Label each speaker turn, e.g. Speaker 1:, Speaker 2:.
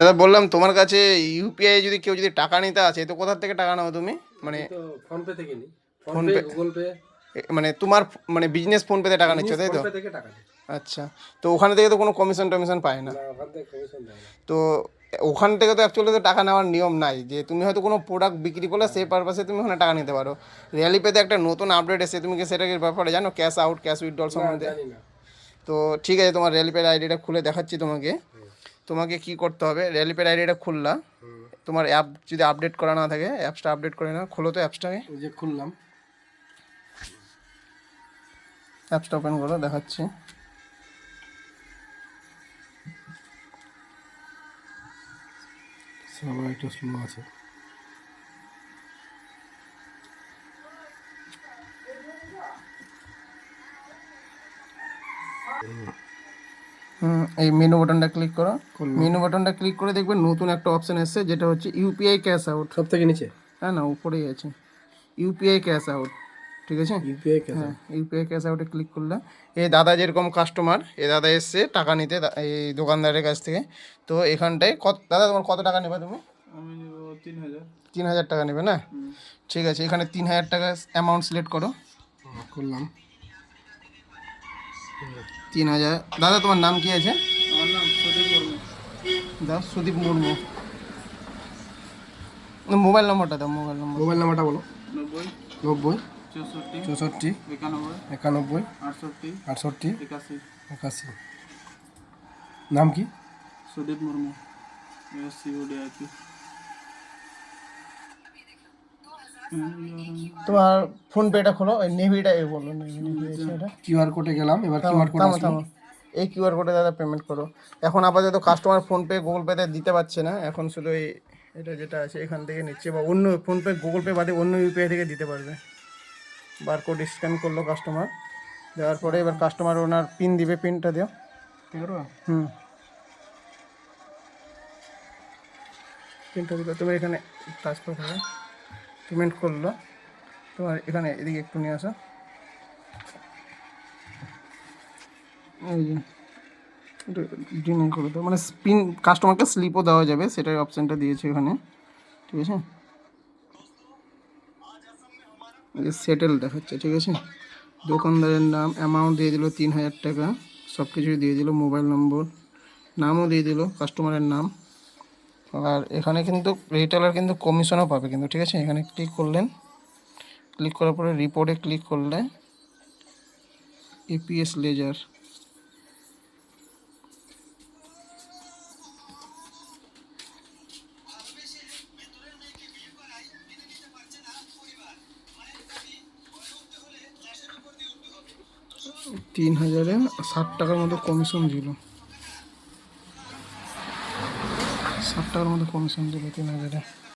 Speaker 1: দাদা বললাম তোমার কাছে ইউপিআই যদি কেউ যদি টাকা নিতে আসে তো কোথা থেকে টাকা নাও তুমি? মানে
Speaker 2: তো ফোনপে থেকে নিই,
Speaker 1: phone
Speaker 2: PhonePe,
Speaker 1: pay,
Speaker 2: Google pay.
Speaker 1: মানে তোমার মানে বিজনেস ফোন পেতে টাকা নিচ্ছ
Speaker 2: বিজনেস
Speaker 1: তাই তো?
Speaker 2: ফোনপে থেকে টাকা নিই।
Speaker 1: আচ্ছা, তো ওখানে থেকে তো কোনো কমিশন টমিশন পায় না?
Speaker 2: না, ওখান থেকে কমিশন দেয় না।
Speaker 1: তো ওখান থেকে তো অ্যাকচুয়ালি তো টাকা নেওয়ার নিয়ম নাই, যে তুমি হয়তো কোনো প্রোডাক্ট বিক্রি করলে সেই পারপাসে তুমি ওখানে টাকা নিতে পারো। রিয়ালিপেতে একটা নতুন আপডেট এসেছে, তুমি কি সেটাকে ব্যাপারে জানো, ক্যাশ আউট ক্যাশ উইথড্রল
Speaker 2: না,
Speaker 1: সম্বন্ধে?
Speaker 2: জানি না।
Speaker 1: তো ঠিক আছে, তোমার রিয়ালিপের আইডিটা খুলে দেখাচ্ছি তোমাকে। তোমাকে কি করতে হবে, রিয়ালিপের আইডিটা খুললা, তোমার অ্যাপ যদি আপডেট করা না থাকে অ্যাপসটা আপডেট করে নাও। খোলো তো অ্যাপসটাকে,
Speaker 2: এই যে খুললাম।
Speaker 1: অ্যাপসটা ওপেন করো, দেখাচ্ছি।
Speaker 2: সার্ভার একটু স্লো আছে।
Speaker 1: এই মেনু বাটনটা ক্লিক করো।
Speaker 2: করলাম।
Speaker 1: মেনু বাটনটা ক্লিক করে দেখবে নতুন একটা অপশান এসছে, যেটা হচ্ছে ইউপিআই ক্যাশ আউট।
Speaker 2: সব থেকে নিচে
Speaker 1: হ্যাঁ না, উপরেই আছে ইউপিআই ক্যাশ আউট, ঠিক আছে?
Speaker 2: ইউপিআই কেসে।
Speaker 1: হ্যাঁ, ইউপিআই ক্যাশ আউটে ক্লিক করলে এই দাদা যেরকম কাস্টমার, এই দাদা এসছে টাকা নিতে এই দোকানদারের কাছ থেকে। তো এখানটায় কত দাদা, তোমার কত টাকা নেবে তুমি?
Speaker 3: আমি নেব 3000।
Speaker 1: 3000 টাকা নেবে না? ঠিক আছে, এখানে 3000 টাকা অ্যামাউন্ট সিলেক্ট করো।
Speaker 2: করলাম।
Speaker 1: 3000। দাদা তোমার নাম কি আছে?
Speaker 3: আমার নাম সুদীপ মুর্মু।
Speaker 1: দাও সুদীপ মুর্মু। মোবাইল নম্বরটা দাও, মোবাইল নম্বর।
Speaker 2: মোবাইল নাম্বারটা বলো।
Speaker 3: 90
Speaker 2: 90
Speaker 3: 64
Speaker 2: 64
Speaker 3: 91
Speaker 2: 91
Speaker 3: 68
Speaker 2: 68
Speaker 3: 81।
Speaker 2: 81। নাম কি?
Speaker 3: সুদীপ মুর্মু, SCODIP।
Speaker 1: তোমার ফোন পেটা খোলো, ওই নেভিটা এ বলো, নেভি আছে এটা।
Speaker 2: কিউআর কোডে গেলাম, এবার কিউআর কোড
Speaker 1: থামো
Speaker 2: আসলো।
Speaker 1: থামো, এই কিউআর কোডে দাদা পেমেন্ট করো। এখন আপাতত কাস্টমার ফোনপে গুগল পেতে দিতে পারছে না, এখন শুধু এই এটা যেটা আছে এখান থেকে নিচ্ছে, বা অন্য ফোনপে গুগল পে বাদে অন্য ইউপিআই থেকে দিতে পারবে। বারকোড স্ক্যান করলো কাস্টমার, দেওয়ার পরে এবার কাস্টমার ওনার পিন দিবে, পিনটা দিও। পিনটা দিলে তুমি এখানে টাচ করে থাকো, পেমেন্ট করলো। তোমার এখানে এদিকে একটু নিয়ে আসো, এই যে ডিনাই করে দাও, মানে পিন কাস্টমারকে স্লিপও দেওয়া যাবে, সেটাই অপশানটা দিয়েছে এখানে, ঠিক আছে? সেটেল দেখাচ্ছে, ঠিক আছে? দোকানদারের নাম, অ্যামাউন্ট দিয়ে দিল 3000 টাকা, সব কিছুই দিয়ে দিল, মোবাইল নম্বর, নামও দিয়ে দিল, কাস্টমারের নাম। আর এখানে কিন্তু রিটেলার কিন্তু কমিশনও পাবে কিন্তু, ঠিক আছে? এখানে ক্লিক করলেন, ক্লিক করার পরে রিপোর্টে ক্লিক করলে এপিএস লেজার, $3060 মতো কমিশন দিল, 60 টাকার মতো কমিশন দিল 3000-এ।